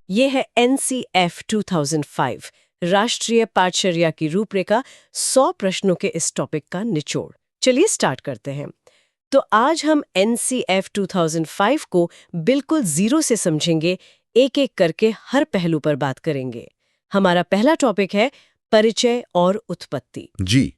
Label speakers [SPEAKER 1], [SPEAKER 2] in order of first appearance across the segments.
[SPEAKER 1] ये है NCF 2005 राष्ट्रीय पाठचर्या की रूपरेखा 100 प्रश्नों के इस टॉपिक का निचोड़। चलिए स्टार्ट करते हैं। तो आज हम NCF 2005 को बिल्कुल जीरो से समझेंगे, एक एक करके हर पहलू पर बात करेंगे। हमारा पहला टॉपिक है परिचय और उत्पत्ति।
[SPEAKER 2] जी,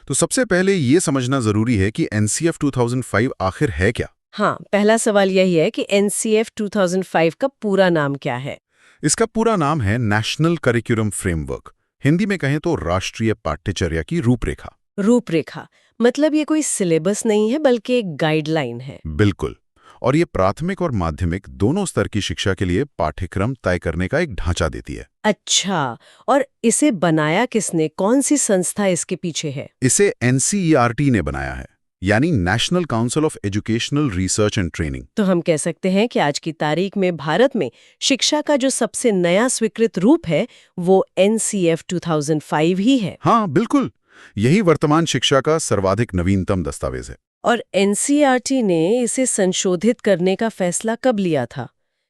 [SPEAKER 2] तो सबसे पहले ये समझना जरूरी है कि एनसीएफ 2005 आखिर है क्या।
[SPEAKER 1] हाँ, पहला सवाल यही है कि NCF 2005 का पूरा नाम क्या है?
[SPEAKER 2] इसका पूरा नाम है नेशनल करिकुलम फ्रेमवर्क, हिंदी में कहें तो राष्ट्रीय पाठ्यचर्या की रूपरेखा।
[SPEAKER 1] रूपरेखा मतलब ये कोई सिलेबस नहीं है बल्कि एक गाइडलाइन है।
[SPEAKER 2] बिल्कुल, और ये प्राथमिक और माध्यमिक दोनों स्तर की शिक्षा के लिए पाठ्यक्रम तय करने का एक ढांचा देती है।
[SPEAKER 1] अच्छा, और इसे बनाया किसने? कौन सी संस्था इसके पीछे है?
[SPEAKER 2] इसे एनसीईआरटी ने बनाया है, यानी national council of educational research and training.
[SPEAKER 1] तो हम कह सकते हैं कि आज की तारीख में भारत में शिक्षा का जो सबसे नया स्वीकृत रूप है वो NCF 2005 ही है।
[SPEAKER 2] हाँ बिल्कुल, यही वर्तमान शिक्षा का सर्वाधिक नवीनतम दस्तावेज है।
[SPEAKER 1] और NCERT ने इसे संशोधित करने का फैसला कब लिया था?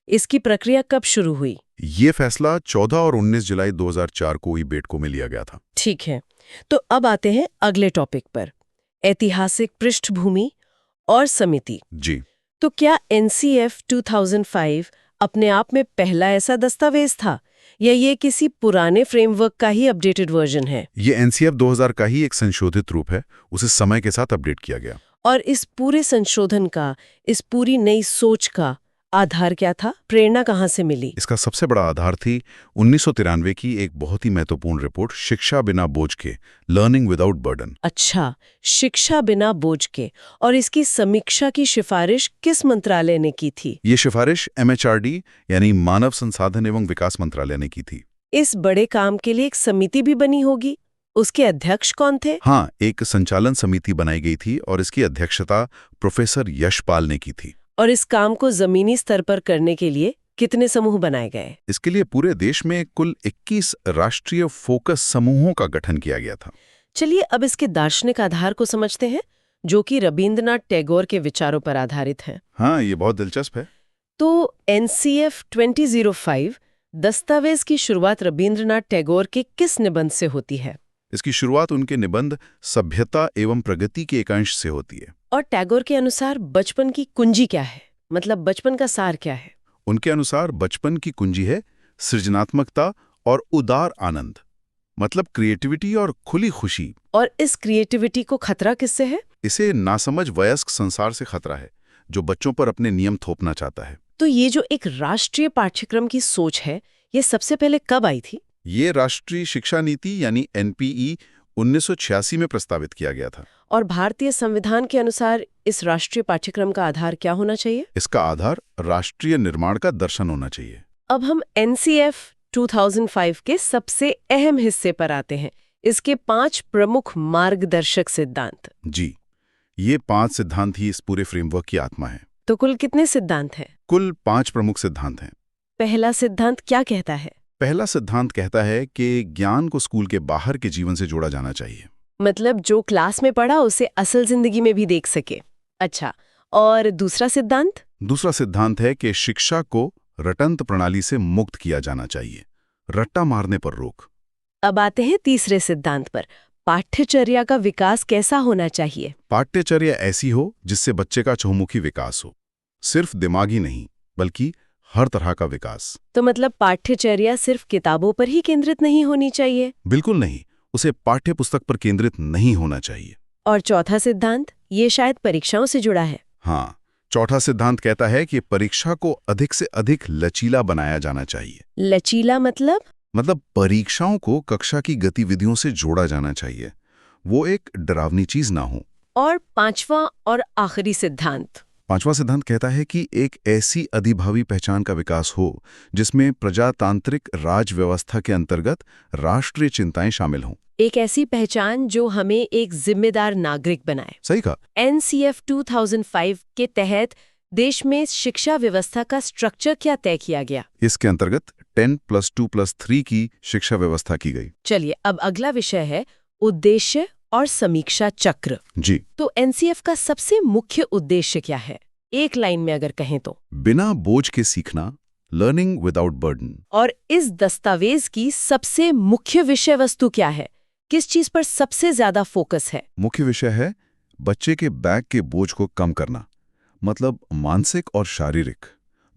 [SPEAKER 1] इसकी प्रक्रिया कब शुरू हुई?
[SPEAKER 2] ये फैसला 14 और 19 जुलाई 2004 को ही बेटको में लिया गया था।
[SPEAKER 1] ठीक है, तो अब आते हैं अगले टॉपिक पर, ऐतिहासिक पृष्ठभूमि और समिति।
[SPEAKER 2] जी,
[SPEAKER 1] तो क्या NCF 2005 अपने आप में पहला ऐसा दस्तावेज था या ये किसी पुराने फ्रेमवर्क का ही अपडेटेड वर्जन है?
[SPEAKER 2] ये एनसीएफ 2000 का ही एक संशोधित रूप है, उसे समय के साथ अपडेट किया गया।
[SPEAKER 1] और इस पूरे संशोधन का, इस पूरी नई सोच का आधार क्या था? प्रेरणा कहाँ से मिली?
[SPEAKER 2] इसका सबसे बड़ा आधार थी 1993 की एक बहुत ही महत्वपूर्ण रिपोर्ट, शिक्षा बिना बोझ के, लर्निंग विदाउट बर्डन।
[SPEAKER 1] अच्छा, शिक्षा बिना बोझ के। और इसकी समीक्षा की सिफारिश किस मंत्रालय ने की थी?
[SPEAKER 2] ये सिफारिश MHRD यानी मानव संसाधन एवं विकास मंत्रालय ने की थी।
[SPEAKER 1] इस बड़े काम के लिए एक समिति भी बनी होगी, उसके अध्यक्ष कौन थे?
[SPEAKER 2] हाँ, एक संचालन समिति बनाई गई थी और इसकी अध्यक्षता प्रोफेसर यशपाल ने की थी।
[SPEAKER 1] और इस काम को जमीनी स्तर पर करने के लिए कितने समूह बनाए गए?
[SPEAKER 2] इसके लिए पूरे देश में कुल 21 राष्ट्रीय फोकस समूहों का गठन किया गया था।
[SPEAKER 1] चलिए अब इसके दार्शनिक आधार को समझते हैं, जो कि रविंद्रनाथ टैगोर के विचारों पर आधारित है।
[SPEAKER 2] हाँ, ये बहुत दिलचस्प है।
[SPEAKER 1] तो NCF 2005 दस्तावेज की शुरुआत रविंद्रनाथ टैगोर के किस निबंध से होती है?
[SPEAKER 2] इसकी शुरुआत उनके निबंध सभ्यता एवं प्रगति के एक अंश से होती है।
[SPEAKER 1] और टैगोर के अनुसार बचपन की कुंजी क्या है? मतलब बचपन का सार क्या है?
[SPEAKER 2] उनके अनुसार बचपन की कुंजी है सृजनात्मकता और उदार आनंद, मतलब क्रिएटिविटी और खुली खुशी।
[SPEAKER 1] और इस क्रिएटिविटी को खतरा किससे है?
[SPEAKER 2] इसे नासमझ वयस्क संसार से खतरा है, जो बच्चों पर अपने नियम थोपना चाहता है।
[SPEAKER 1] तो ये जो एक राष्ट्रीय पाठ्यक्रम की सोच है, ये सबसे पहले कब आई थी?
[SPEAKER 2] ये राष्ट्रीय शिक्षा नीति यानी NPE 1986 में प्रस्तावित किया गया था।
[SPEAKER 1] और भारतीय संविधान के अनुसार इस राष्ट्रीय पाठ्यक्रम का आधार क्या होना चाहिए?
[SPEAKER 2] इसका आधार राष्ट्रीय निर्माण का दर्शन होना चाहिए।
[SPEAKER 1] अब हम NCF 2005 के सबसे अहम हिस्से पर आते हैं, इसके 5 प्रमुख मार्गदर्शक सिद्धांत।
[SPEAKER 2] जी, ये 5 सिद्धांत ही इस पूरे फ्रेमवर्क की आत्मा है।
[SPEAKER 1] तो कुल कितने सिद्धांत हैं?
[SPEAKER 2] कुल 5 प्रमुख सिद्धांत हैं।
[SPEAKER 1] पहला सिद्धांत क्या कहता है?
[SPEAKER 2] पहला सिद्धांत कहता है कि ज्ञान को स्कूल के बाहर के जीवन से जोड़ा जाना चाहिए।
[SPEAKER 1] मतलब जो क्लास में पढ़ा उसे असल जिंदगी में भी देख सके। अच्छा, और दूसरा सिद्धांत?
[SPEAKER 2] दूसरा सिद्धांत है कि शिक्षा को रटंत प्रणाली से मुक्त किया जाना चाहिए, रट्टा मारने पर रोक।
[SPEAKER 1] अब आते हैं तीसरे सिद्धांत पर, पाठ्यचर्या का विकास कैसा होना चाहिए?
[SPEAKER 2] पाठ्यचर्या ऐसी हो जिससे बच्चे का चहुमुखी विकास हो, सिर्फ दिमागी नहीं बल्कि हर तरह का विकास।
[SPEAKER 1] तो मतलब पाठ्यचर्या सिर्फ किताबों पर ही केंद्रित नहीं होनी चाहिए?
[SPEAKER 2] बिल्कुल नहीं, उसे पाठ्य पुस्तक पर केंद्रित नहीं होना चाहिए।
[SPEAKER 1] और चौथा सिद्धांत, ये शायद परीक्षाओं से जुड़ा है।
[SPEAKER 2] हाँ, चौथा सिद्धांत कहता है कि परीक्षा को अधिक से अधिक लचीला बनाया जाना चाहिए।
[SPEAKER 1] लचीला मतलब
[SPEAKER 2] परीक्षाओं को कक्षा की गतिविधियों से जोड़ा जाना चाहिए, वो एक डरावनी चीज ना हो।
[SPEAKER 1] और पांचवा और आखिरी सिद्धांत?
[SPEAKER 2] पांचवा सिद्धांत कहता है कि एक ऐसी अधिभावी पहचान का विकास हो जिसमें प्रजातांत्रिक राज व्यवस्था के अंतर्गत राष्ट्रीय चिंताएं शामिल हों।
[SPEAKER 1] एक ऐसी पहचान जो हमें एक जिम्मेदार नागरिक बनाए।
[SPEAKER 2] सही कहा।
[SPEAKER 1] NCF 2005 के तहत देश में शिक्षा व्यवस्था का स्ट्रक्चर क्या तय किया गया?
[SPEAKER 2] इसके अंतर्गत 10+2+3 की शिक्षा व्यवस्था की गई।
[SPEAKER 1] चलिए अब अगला विषय है उद्देश्य और समीक्षा चक्र।
[SPEAKER 2] जी,
[SPEAKER 1] तो NCF का सबसे मुख्य उद्देश्य क्या है, एक लाइन में अगर कहें तो?
[SPEAKER 2] बिना बोझ के सीखना, लर्निंग विदाउट बर्डन।
[SPEAKER 1] और इस दस्तावेज की सबसे मुख्य विषय वस्तु क्या है? किस चीज पर सबसे ज्यादा फोकस है?
[SPEAKER 2] मुख्य विषय है बच्चे के बैग के बोझ को कम करना, मतलब मानसिक और शारीरिक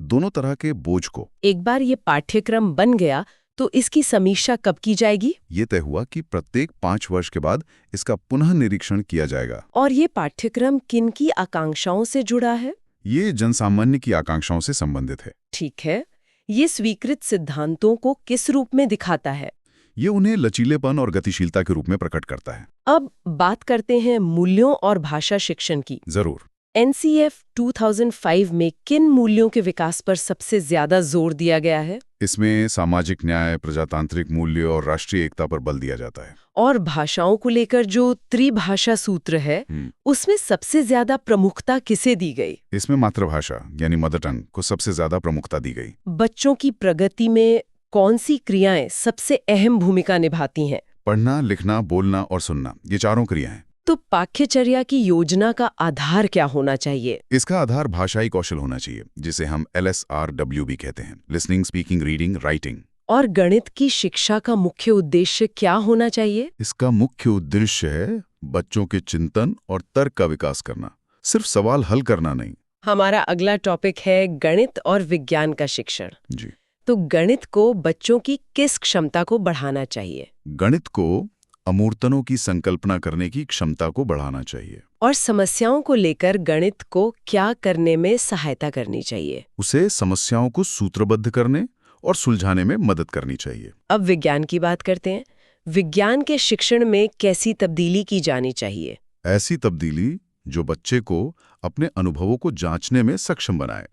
[SPEAKER 2] दोनों तरह के बोझ को।
[SPEAKER 1] एक बार ये पाठ्यक्रम बन गया तो इसकी समीक्षा कब की जाएगी?
[SPEAKER 2] ये तय हुआ कि प्रत्येक 5 वर्ष के बाद इसका पुनः निरीक्षण किया जाएगा।
[SPEAKER 1] और ये पाठ्यक्रम किन की आकांक्षाओं से जुड़ा है?
[SPEAKER 2] ये जनसामान्य की आकांक्षाओं से संबंधित है।
[SPEAKER 1] ठीक है, ये स्वीकृत सिद्धांतों को किस रूप में दिखाता है?
[SPEAKER 2] ये उन्हें लचीलेपन और गतिशीलता के रूप में प्रकट करता है।
[SPEAKER 1] अब बात करते हैं मूल्यों और भाषा शिक्षण की।
[SPEAKER 2] जरूर।
[SPEAKER 1] NCF 2005 में किन मूल्यों के विकास पर सबसे ज्यादा जोर दिया गया है?
[SPEAKER 2] इसमें सामाजिक न्याय, प्रजातांत्रिक मूल्य और राष्ट्रीय एकता पर बल दिया जाता है।
[SPEAKER 1] और भाषाओं को लेकर जो त्रिभाषा सूत्र है, उसमें सबसे ज्यादा प्रमुखता किसे दी गई?
[SPEAKER 2] इसमें मातृभाषा यानी मदर टंग को सबसे ज्यादा प्रमुखता दी गई।
[SPEAKER 1] बच्चों की प्रगति में कौन सी क्रियाएं सबसे अहम भूमिका निभाती हैं?
[SPEAKER 2] पढ़ना, लिखना, बोलना और सुनना, ये चारों क्रियाएं।
[SPEAKER 1] तो पाठ्यचर्या की योजना का आधार क्या होना चाहिए?
[SPEAKER 2] इसका आधार भाषाई कौशल होना चाहिए, जिसे हम LSRW भी कहते हैं, लिसनिंग, स्पीकिंग, रीडिंग, राइटिंग।
[SPEAKER 1] और गणित की शिक्षा का मुख्य उद्देश्य क्या होना चाहिए?
[SPEAKER 2] इसका मुख्य उद्देश्य है बच्चों के चिंतन और तर्क का विकास करना, सिर्फ सवाल हल करना नहीं।
[SPEAKER 1] हमारा अगला टॉपिक है गणित और विज्ञान का शिक्षण।
[SPEAKER 2] जी।
[SPEAKER 1] तो गणित को बच्चों की किस क्षमता को बढ़ाना चाहिए?
[SPEAKER 2] गणित को अमूर्तनों की संकल्पना करने की क्षमता को बढ़ाना चाहिए।
[SPEAKER 1] और समस्याओं को लेकर गणित को क्या करने में सहायता करनी चाहिए?
[SPEAKER 2] उसे समस्याओं को सूत्रबद्ध करने और सुलझाने में मदद करनी चाहिए।
[SPEAKER 1] अब विज्ञान की बात करते हैं। विज्ञान के शिक्षण में कैसी तब्दीली की जानी चाहिए?
[SPEAKER 2] ऐसी तब्दीली जो बच्चे को अपने अनुभवों को जांचने में सक्षम बनाए,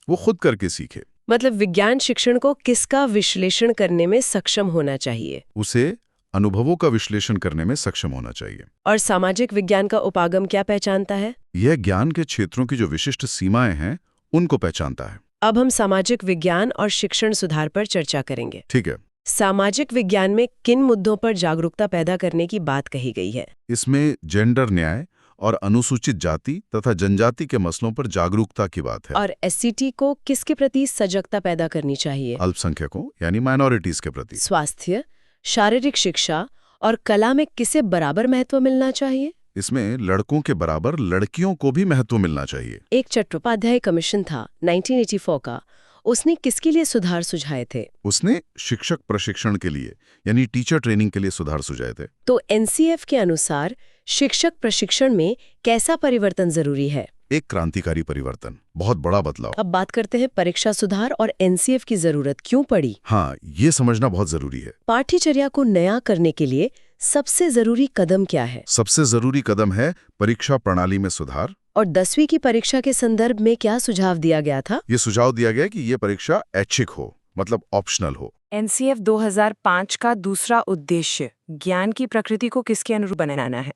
[SPEAKER 2] वो खुद करके सीखे।
[SPEAKER 1] मतलब विज्ञान शिक्षण को किसका विश्लेषण करने में सक्षम होना चाहिए?
[SPEAKER 2] उसे अनुभवों का विश्लेषण करने में सक्षम होना चाहिए।
[SPEAKER 1] और सामाजिक विज्ञान का उपागम क्या पहचानता है?
[SPEAKER 2] यह ज्ञान के क्षेत्रों की जो विशिष्ट सीमाएं हैं, उनको पहचानता है।
[SPEAKER 1] अब हम सामाजिक विज्ञान और शिक्षण सुधार पर चर्चा करेंगे।
[SPEAKER 2] ठीक है।
[SPEAKER 1] सामाजिक विज्ञान में किन मुद्दों पर जागरूकता पैदा करने की बात कही गई है?
[SPEAKER 2] इसमें जेंडर न्याय और अनुसूचित जाति तथा जनजाति के मसलों पर जागरूकता की बात है।
[SPEAKER 1] और SCT को किसके प्रति सजगता पैदा करनी चाहिए?
[SPEAKER 2] अल्पसंख्यकों यानी माइनॉरिटीज के प्रति।
[SPEAKER 1] स्वास्थ्य, शारीरिक शिक्षा और कला में किसे बराबर महत्व मिलना चाहिए?
[SPEAKER 2] इसमें लड़कों के बराबर लड़कियों को भी महत्व मिलना चाहिए।
[SPEAKER 1] एक चट्टोपाध्याय कमीशन था 1984 का, उसने किसके लिए सुधार सुझाए थे?
[SPEAKER 2] उसने शिक्षक प्रशिक्षण के लिए यानी टीचर ट्रेनिंग के लिए सुधार सुझाए थे।
[SPEAKER 1] तो NCF के अनुसार शिक्षक प्रशिक्षण में कैसा परिवर्तन जरूरी है?
[SPEAKER 2] एक क्रांतिकारी परिवर्तन, बहुत बड़ा बदलाव।
[SPEAKER 1] अब बात करते हैं परीक्षा सुधार और NCF की जरूरत क्यों पड़ी।
[SPEAKER 2] हाँ, ये समझना बहुत जरूरी है।
[SPEAKER 1] पाठ्यचर्या को नया करने के लिए सबसे जरूरी कदम क्या है?
[SPEAKER 2] सबसे जरूरी कदम है परीक्षा प्रणाली में सुधार।
[SPEAKER 1] और 10वीं की परीक्षा के संदर्भ में क्या सुझाव दिया गया था?
[SPEAKER 2] ये सुझाव दिया गया कि ये परीक्षा ऐच्छिक हो, मतलब ऑप्शनल हो।
[SPEAKER 3] NCF 2005 का दूसरा उद्देश्य ज्ञान की प्रकृति को किसके अनुरूप बनाना है?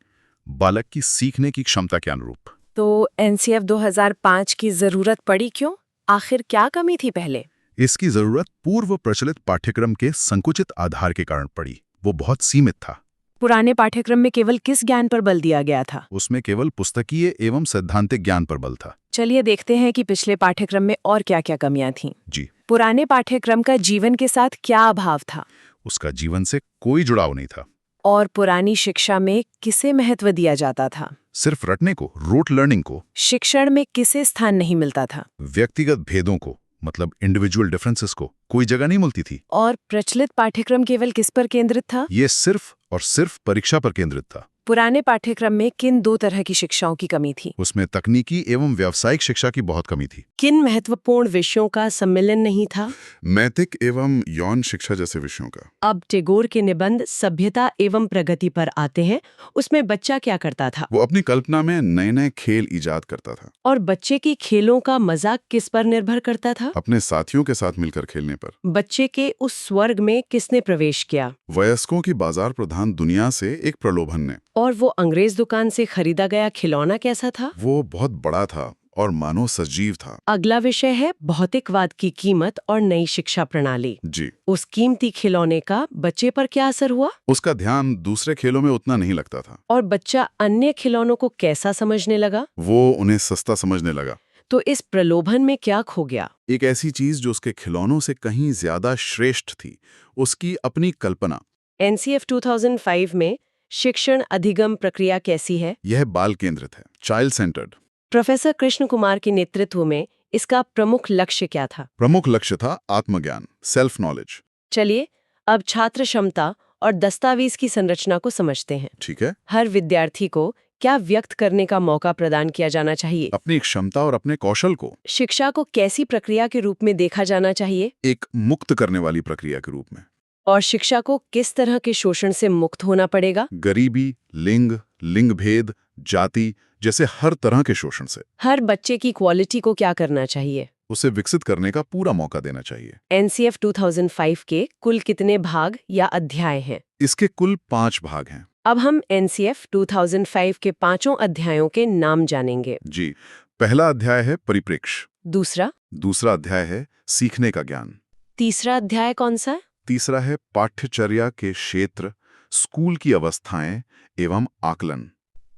[SPEAKER 2] बालक की सीखने की क्षमता के अनुरूप।
[SPEAKER 3] तो NCF 2005 की जरूरत पड़ी क्यों? आखिर क्या कमी थी पहले?
[SPEAKER 2] इसकी जरूरत पूर्व प्रचलित पाठ्यक्रम के संकुचित आधार के कारण पड़ी। वो बहुत सीमित था।
[SPEAKER 3] पुराने पाठ्यक्रम में केवल किस ज्ञान पर बल दिया गया था?
[SPEAKER 2] उसमें केवल पुस्तकीय एवं सैद्धांतिक ज्ञान पर बल था।
[SPEAKER 3] चलिए देखते हैं कि पिछले पाठ्यक्रम में और क्या-क्या कमियां थीं।
[SPEAKER 2] जी।
[SPEAKER 3] पुराने पाठ्यक्रम का जीवन के साथ क्या अभाव था?
[SPEAKER 2] उसका जीवन से कोई जुड़ाव नहीं था।
[SPEAKER 3] और पुरानी शिक्षा में किसे महत्व दिया जाता था?
[SPEAKER 2] सिर्फ रटने को, रोट लर्निंग को।
[SPEAKER 3] शिक्षण में किसे स्थान नहीं मिलता था?
[SPEAKER 2] व्यक्तिगत भेदों को, मतलब इंडिविजुअल डिफरेंसेस को कोई जगह नहीं मिलती थी।
[SPEAKER 3] और प्रचलित पाठ्यक्रम केवल किस पर केंद्रित था?
[SPEAKER 2] ये सिर्फ और सिर्फ परीक्षा पर केंद्रित था।
[SPEAKER 3] पुराने पाठ्यक्रम में किन दो तरह की शिक्षाओं की कमी थी?
[SPEAKER 2] उसमें तकनीकी एवं व्यावसायिक शिक्षा की बहुत कमी थी।
[SPEAKER 1] किन महत्वपूर्ण विषयों का सम्मिलन नहीं था?
[SPEAKER 2] नैतिक एवं यौन शिक्षा जैसे विषयों का।
[SPEAKER 1] अब टैगोर के निबंध सभ्यता एवं प्रगति पर आते हैं। उसमें बच्चा क्या करता था?
[SPEAKER 2] वो अपनी कल्पना में नए नए खेल इजाद करता था।
[SPEAKER 1] और बच्चे की खेलों का मजाक किस पर निर्भर करता था?
[SPEAKER 2] अपने साथियों के साथ मिलकर खेलने पर।
[SPEAKER 1] बच्चे के उस स्वर्ग में किसने प्रवेश किया?
[SPEAKER 2] वयस्कों की बाजार प्रधान दुनिया से एक प्रलोभन ने।
[SPEAKER 1] और वो अंग्रेज दुकान से खरीदा गया खिलौना कैसा था?
[SPEAKER 2] वो बहुत बड़ा था और मानो सजीव था।
[SPEAKER 1] अगला विषय है भौतिकवाद की कीमत और नई शिक्षा प्रणाली।
[SPEAKER 2] जी।
[SPEAKER 1] उस कीमती खिलौने का बच्चे पर क्या असर हुआ?
[SPEAKER 2] उसका ध्यान दूसरे खेलों में उतना नहीं लगता था।
[SPEAKER 1] और बच्चा अन्य खिलौनों को कैसा समझने लगा?
[SPEAKER 2] वो उन्हें सस्ता समझने लगा।
[SPEAKER 1] तो इस प्रलोभन में क्या खो गया?
[SPEAKER 2] एक ऐसी चीज जो उसके खिलौनों से कहीं ज्यादा श्रेष्ठ थी, उसकी अपनी कल्पना।
[SPEAKER 1] एनसीएफ 2005 में शिक्षण अधिगम प्रक्रिया कैसी है?
[SPEAKER 2] यह बाल केंद्रित है, child centred.
[SPEAKER 1] Professor Krishna Kumar के नेतृत्व में इसका प्रमुख लक्ष्य क्या था?
[SPEAKER 2] प्रमुख लक्ष्य था आत्मज्ञान, सेल्फ नॉलेज।
[SPEAKER 1] चलिए अब छात्र क्षमता और दस्तावेज की संरचना को समझते हैं।
[SPEAKER 2] ठीक है।
[SPEAKER 1] हर विद्यार्थी को क्या व्यक्त करने का मौका प्रदान किया जाना चाहिए?
[SPEAKER 2] अपनी क्षमता और अपने कौशल को
[SPEAKER 1] शिक्षा को कैसी प्रक्रिया के रूप में देखा जाना चाहिए?
[SPEAKER 2] एक मुक्त करने वाली प्रक्रिया के रूप में।
[SPEAKER 1] और शिक्षा को किस तरह के शोषण से मुक्त होना पड़ेगा?
[SPEAKER 2] गरीबी, लिंग, लिंग भेद, जाति जैसे हर तरह के शोषण से।
[SPEAKER 1] हर बच्चे की क्वालिटी को क्या करना चाहिए?
[SPEAKER 2] उसे विकसित करने का पूरा मौका देना चाहिए।
[SPEAKER 1] एनसीएफ 2005 के कुल कितने भाग या अध्याय हैं?
[SPEAKER 2] इसके कुल 5 भाग हैं।
[SPEAKER 1] अब हम एनसीएफ 2005 के 5 अध्यायों के नाम जानेंगे।
[SPEAKER 2] जी। पहला अध्याय है परिप्रेक्ष्य।
[SPEAKER 1] दूसरा
[SPEAKER 2] अध्याय है सीखने का ज्ञान।
[SPEAKER 1] तीसरा अध्याय कौन सा है?
[SPEAKER 2] तीसरा है पाठ्यचर्या के क्षेत्र, स्कूल की अवस्थाएं एवं आकलन।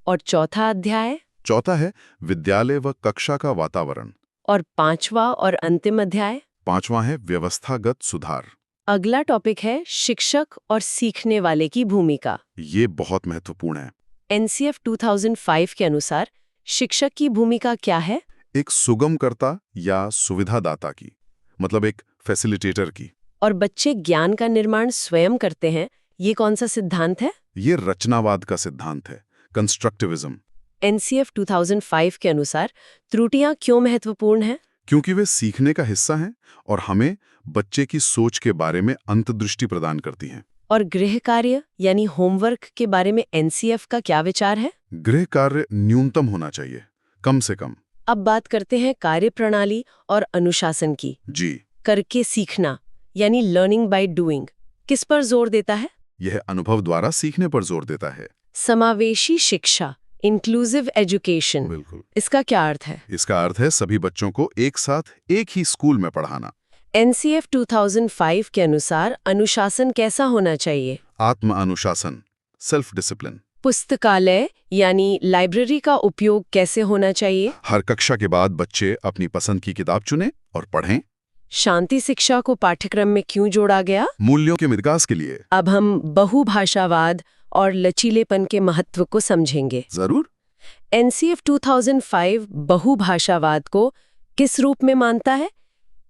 [SPEAKER 1] और चौथा अध्याय?
[SPEAKER 2] चौथा है विद्यालय व कक्षा का वातावरण।
[SPEAKER 1] और पांचवा और अंतिम अध्याय?
[SPEAKER 2] पांचवा है व्यवस्थागत सुधार।
[SPEAKER 1] अगला टॉपिक है शिक्षक और सीखने वाले की भूमिका।
[SPEAKER 2] ये बहुत महत्वपूर्ण है।
[SPEAKER 1] एनसीएफ 2005 के अनुसार शिक्षक की भूमिका क्या है?
[SPEAKER 2] एक सुगमकर्ता या सुविधादाता की, मतलब एक फैसिलिटेटर की।
[SPEAKER 1] और बच्चे ज्ञान का निर्माण स्वयं करते हैं, ये कौन सा सिद्धांत है?
[SPEAKER 2] ये रचनावाद का सिद्धांत है, कंस्ट्रक्टिविज्म।
[SPEAKER 1] एनसीएफ 2005 के अनुसार त्रुटियां क्यों महत्वपूर्ण हैं?
[SPEAKER 2] क्योंकि वे सीखने का हिस्सा हैं और हमें बच्चे की सोच के बारे में अंतर्दृष्टि प्रदान करती हैं।
[SPEAKER 1] और गृह कार्य यानी होमवर्क के बारे में एनसीएफ का क्या विचार है?
[SPEAKER 2] गृह कार्य न्यूनतम होना चाहिए, कम से कम।
[SPEAKER 1] अब बात करते हैं कार्यप्रणाली और अनुशासन की।
[SPEAKER 2] जी।
[SPEAKER 1] करके सीखना यानी लर्निंग बाय डूइंग किस पर जोर देता है?
[SPEAKER 2] यह अनुभव द्वारा सीखने पर जोर देता है।
[SPEAKER 1] समावेशी शिक्षा, इंक्लूसिव एजुकेशन,
[SPEAKER 2] बिल्कुल।
[SPEAKER 1] इसका क्या अर्थ है?
[SPEAKER 2] इसका अर्थ है सभी बच्चों को एक साथ एक ही स्कूल में पढ़ाना।
[SPEAKER 1] एनसीएफ 2005 के अनुसार अनुशासन कैसा होना चाहिए?
[SPEAKER 2] आत्म अनुशासन, सेल्फ डिसिप्लिन।
[SPEAKER 1] पुस्तकालय यानी लाइब्रेरी का उपयोग कैसे होना चाहिए?
[SPEAKER 2] हर कक्षा के बाद बच्चे अपनी पसंद की किताब चुनें और पढ़ें।
[SPEAKER 1] शांति शिक्षा को पाठ्यक्रम में क्यों जोड़ा गया?
[SPEAKER 2] मूल्यों के विकास के लिए।
[SPEAKER 1] अब हम बहुभाषावाद और लचीलेपन के महत्व को समझेंगे।
[SPEAKER 2] जरूर।
[SPEAKER 1] एनसीएफ 2005 बहुभाषावाद को किस रूप में मानता है?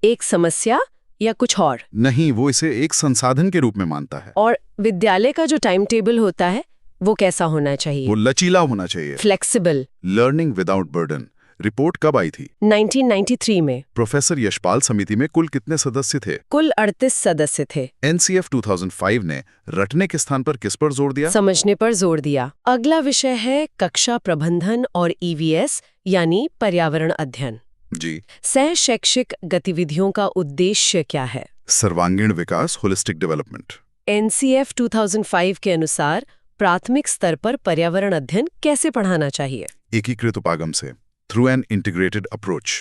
[SPEAKER 1] एक समस्या या कुछ और?
[SPEAKER 2] नहीं, वो इसे एक संसाधन के रूप में मानता है।
[SPEAKER 1] और विद्यालय का जो टाइम टेबल होता है वो कैसा होना चाहिए?
[SPEAKER 2] वो लचीला होना चाहिए।
[SPEAKER 1] Flexible.
[SPEAKER 2] Learning without burden. Report कब आई थी?
[SPEAKER 1] 1993 में।
[SPEAKER 2] प्रोफेसर यशपाल समिति में कुल कितने सदस्य थे?
[SPEAKER 1] कुल 38 सदस्य थे।
[SPEAKER 2] एनसीएफ 2005 ने रटने के स्थान पर किस पर जोर दिया?
[SPEAKER 1] समझने पर जोर दिया। अगला विषय है कक्षा प्रबंधन और ईवीएस यानी पर्यावरण अध्ययन।
[SPEAKER 2] जी।
[SPEAKER 1] सह शैक्षिक गतिविधियों का उद्देश्य क्या है?
[SPEAKER 2] सर्वांगीण विकास, होलिस्टिक डेवलपमेंट।
[SPEAKER 1] एनसीएफ 2005 के अनुसार प्राथमिक स्तर पर पर्यावरण अध्ययन कैसे पढ़ाना चाहिए?
[SPEAKER 2] एकीकृत उपागम से, थ्रू एन इंटीग्रेटेड अप्रोच।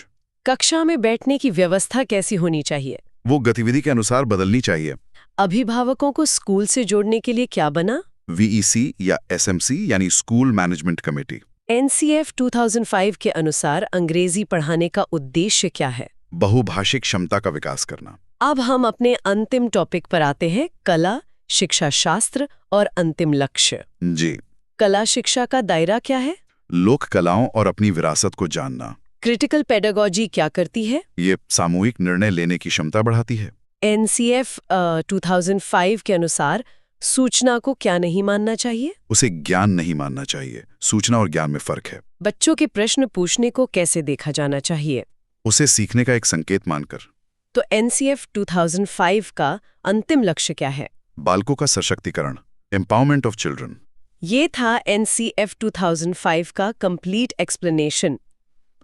[SPEAKER 1] कक्षा में बैठने की व्यवस्था कैसी होनी चाहिए?
[SPEAKER 2] वो गतिविधि के अनुसार बदलनी चाहिए।
[SPEAKER 1] अभिभावकों को स्कूल से जोड़ने के लिए क्या बना?
[SPEAKER 2] वीईसी या एसएमसी यानी स्कूल मैनेजमेंट कमेटी।
[SPEAKER 1] एनसीएफ 2005 के अनुसार अंग्रेजी पढ़ाने का उद्देश्य क्या है?
[SPEAKER 2] बहुभाषिक क्षमता का विकास करना।
[SPEAKER 1] अब हम अपने अंतिम टॉपिक पर आते हैं, कला, शिक्षा शास्त्र और अंतिम लक्ष्य।
[SPEAKER 2] जी।
[SPEAKER 1] कला शिक्षा का दायरा क्या है?
[SPEAKER 2] लोक कलाओं और अपनी विरासत को जानना।
[SPEAKER 1] क्रिटिकल पेडागोजी क्या करती है?
[SPEAKER 2] ये सामूहिक निर्णय लेने की क्षमता बढ़ाती है।
[SPEAKER 1] एनसीएफ 2005 के अनुसार सूचना को क्या नहीं मानना चाहिए?
[SPEAKER 2] उसे ज्ञान नहीं मानना चाहिए। सूचना और ज्ञान में फर्क है।
[SPEAKER 1] बच्चों के प्रश्न पूछने को कैसे देखा जाना चाहिए?
[SPEAKER 2] उसे सीखने का एक संकेत मानकर।
[SPEAKER 1] तो एनसीएफ 2005 का अंतिम लक्ष्य क्या है?
[SPEAKER 2] बालकों का सशक्तिकरण, एम्पावरमेंट ऑफ चिल्ड्रन।
[SPEAKER 1] ये था एनसीएफ 2005 का कंप्लीट एक्सप्लेनेशन।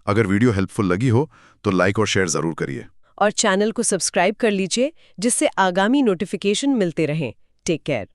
[SPEAKER 2] अगर वीडियो हेल्पफुल लगी हो तो लाइक और शेयर जरूर करिए।
[SPEAKER 1] और चैनल को सब्सक्राइब कर लीजिए जिससे आगामी नोटिफिकेशन मिलते रहें। Take care.